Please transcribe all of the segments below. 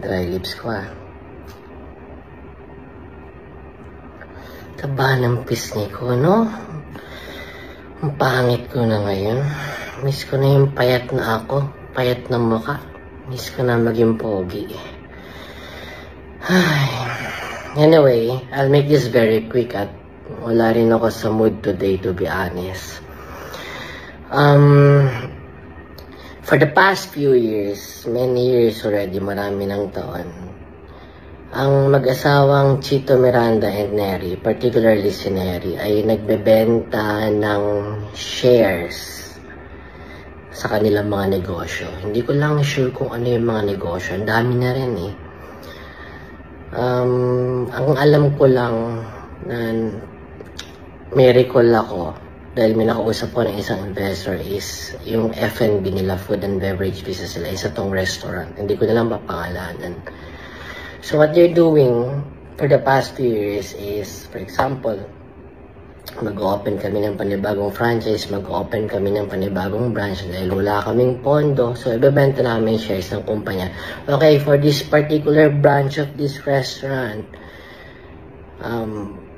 Dry lips ko Taba ng pisngi ko, no? Ang pangit ko na ngayon. Miss ko na yung payat na ako. Payat na mukha. Miss ko na maging pogi. Anyway, I'll make this very quick at wala rin ako sa mood today, to be honest. For the past few years, many years already, marami ng taon, ang mag-asawang Chito Miranda and Neri, particularly si Neri, ay nagbebenta ng shares sa kanilang mga negosyo. Hindi ko lang sure kung ano yung mga negosyo. Ang dami na rin eh. Ang alam ko lang na may recall ako dahil may nakausap ko ng isang investor is yung F&B nila, food and beverage business nila, isa tong restaurant. Hindi ko na lang mapangalanan. So what they're doing for the past few years is, for example, mag-open kami ng panibagong franchise, mag-open kami ng panibagong branch dahil wala kaming pondo. So ibebenta namin shares ng kumpanya. Okay, for this particular branch of this restaurant,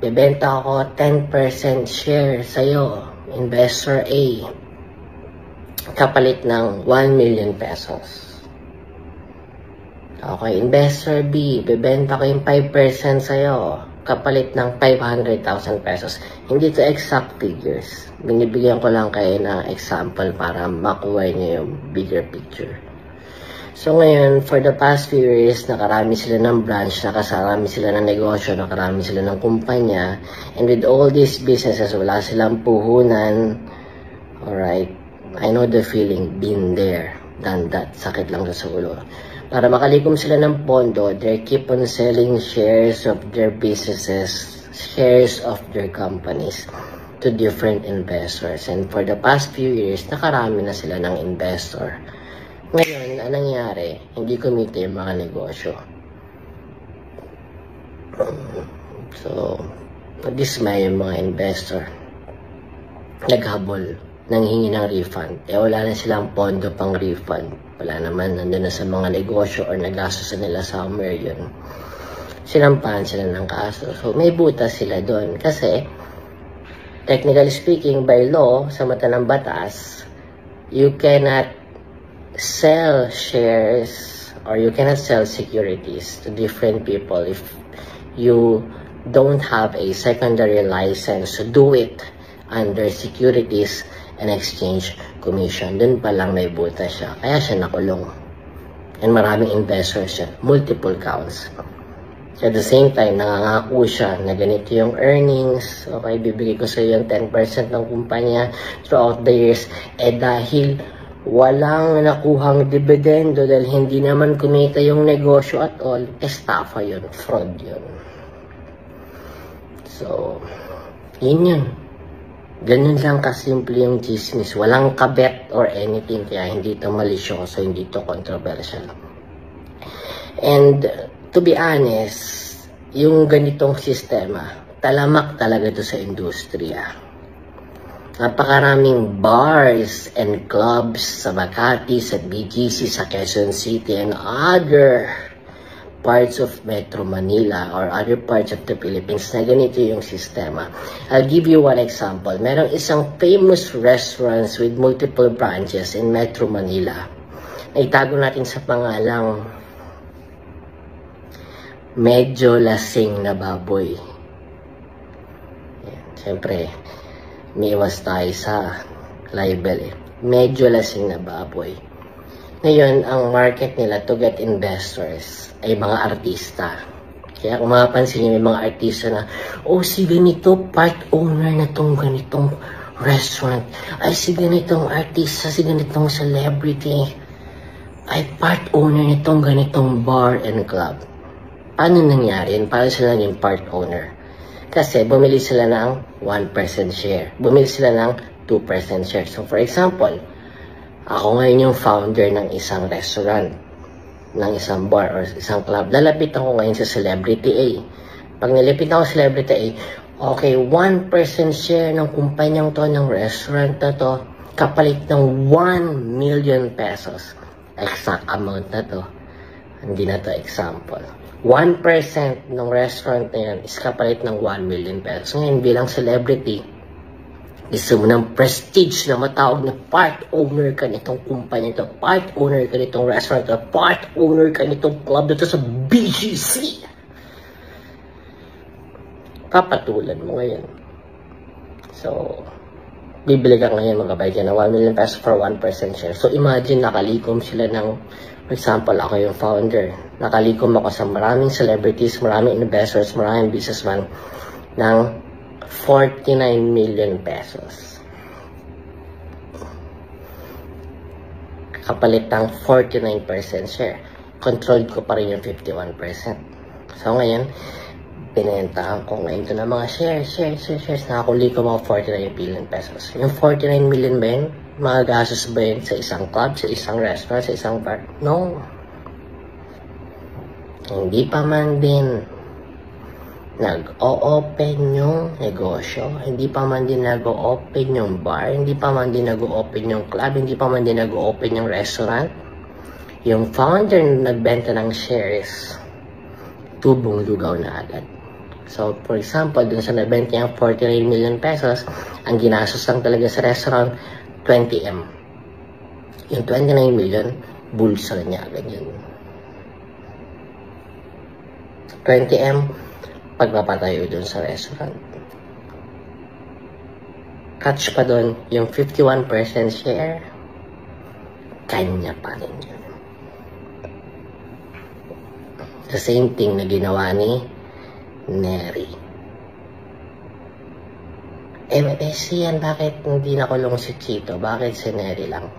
bebenta ako 10% share sa'yo, investor A, kapalit ng 1 million pesos. Okay, investor B, bebenta ko yung 5% sa'yo, kapalit ng 500,000 pesos. Hindi to exact figures. Binibigyan ko lang kayo ng example para makuha niyo yung bigger picture. So ngayon, for the past few years, nakarami sila ng branch, nakarami sila ng negosyo, nakarami sila ng kumpanya. And with all these businesses, wala silang puhunan. Alright, I know the feeling, been there, done that, sakit lang sa ulo. Para makalikom sila ng pondo, they keep on selling shares of their businesses, shares of their companies to different investors. And for the past few years, nakarami na sila ng investor. Ngayon, anong nangyari? Hindi kumita yung mga negosyo. So, dismay yung mga investor. Naghabol, nanghingi ng refund. Wala na silang pondo pang refund. Wala naman, nandun na sa mga negosyo or nagastos nila somewhere yun. Sinampahan sila ng kaso. So, may butas sila doon. Kasi, technically speaking, by law, sa mata ng batas, you cannot sell shares or you cannot sell securities to different people if you don't have a secondary license to do it under Securities and Exchange Commission. Dun pa lang may butas siya. Kaya siya nakulong. And maraming investors siya. Multiple counts. So at the same time, nangangako siya na ganito yung earnings. Okay, bibigay ko sa iyo yung 10% ng kumpanya throughout the years. Dahil walang nakuhang dividendo dahil hindi naman kumita yung negosyo at all, estafa yun, fraud yun. So, yun. Ganun lang kasimple yung chismis. Walang kabet or anything, kaya hindi ito malisyoso, hindi ito controversial. And, to be honest, yung ganitong sistema, talamak talaga ito sa industriya. Napakaraming bars and clubs sa Makati, sa BGC, sa Quezon City, and other parts of Metro Manila or other parts of the Philippines na ganito yung sistema. I'll give you one example. Merong isang famous restaurants with multiple branches in Metro Manila. Itago natin sa pangalang Medyo Lasing na Baboy. Siyempre, may iwas tayo sa libel Medyo Lasing na Baboy. Ngayon, ang market nila to get investors ay mga artista. Kaya kung mapapansin niyo, may mga artista na, si ganito, part owner na tong ganitong restaurant. Ay, si ganitong artista, si ganitong celebrity, ay part owner nitong ganitong bar and club. Paano nangyari yun? Paano sila naging part owner? Kasi bumili sila ng 1% share. Bumili sila ng 2% share. So for example, ako ngayon yung founder ng isang restaurant, ng isang bar or isang club. Lalapit ako ngayon sa Celebrity A. Pag nilapit ako sa Celebrity A, okay, 1% share ng kumpanyang to, ng restaurant na to, kapalit ng 1 million pesos. Exact amount na to. Hindi na to example. 1% ng restaurant na yan is kapalit ng 1 million pesos. Ngayon, bilang celebrity, gusto mo ng prestige na matawag na part owner ka nitong kumpanya ito, part owner ka nitong restaurant ito, part owner ka nitong club dito sa BGC. Papatulan mo ngayon. So, bibili ka ngayon, magkabay ka na 1 million pesos for 1% share. So, imagine, nakalikom sila ng, for example, ako yung founder. Nakalikom ako sa maraming celebrities, maraming investors, maraming businessman ng 49 million pesos. Kapalit ng 49% share. Controlled ko pa rin yung 51%. So, ngayon, pinentahan ko ngayon ito ng mga shares. Nakakuli ko mga 49 billion pesos. Yung 49 million ba yun? Mga gastos ba yun sa isang club, sa isang restaurant, sa isang bar? No. Hindi pa man din nag-o-open yung negosyo. Hindi pa man din nag-o-open yung bar. Hindi pa man din nag-o-open yung club. Hindi pa man din nag-o-open yung restaurant. Yung founder na nagbenta ng shares, tubong lugaw na agad. So, for example, dun sa nabenta niya 49 million pesos, ang ginastos lang talaga sa restaurant, 20M. Yung 29 million, bulsa niya agad yun. 20M, pagpapatayo dun sa restaurant. Catch pa dun, yung 51% share, kanya pa rin yun. The same thing na ginawa ni Neri. MSC yan, bakit hindi nakulong si Chito? Bakit si Neri lang?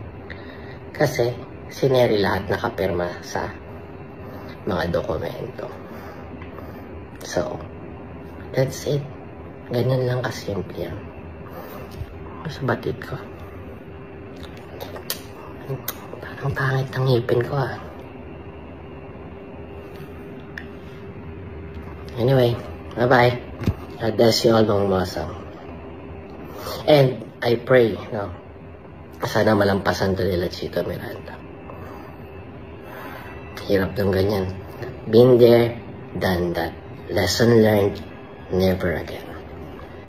Kasi si Neri lahat nakapirma sa mga dokumento. So, that's it. Ganyan lang kasimple yan. Sa batid ko. Parang pangit ang ngipin ko ah. Anyway, bye-bye. God bless you all, mga masang. And I pray, no, sana malampasan to nila Chito Miranda. Hirap ng ganyan. Been there, done that. Lesson learned, never again.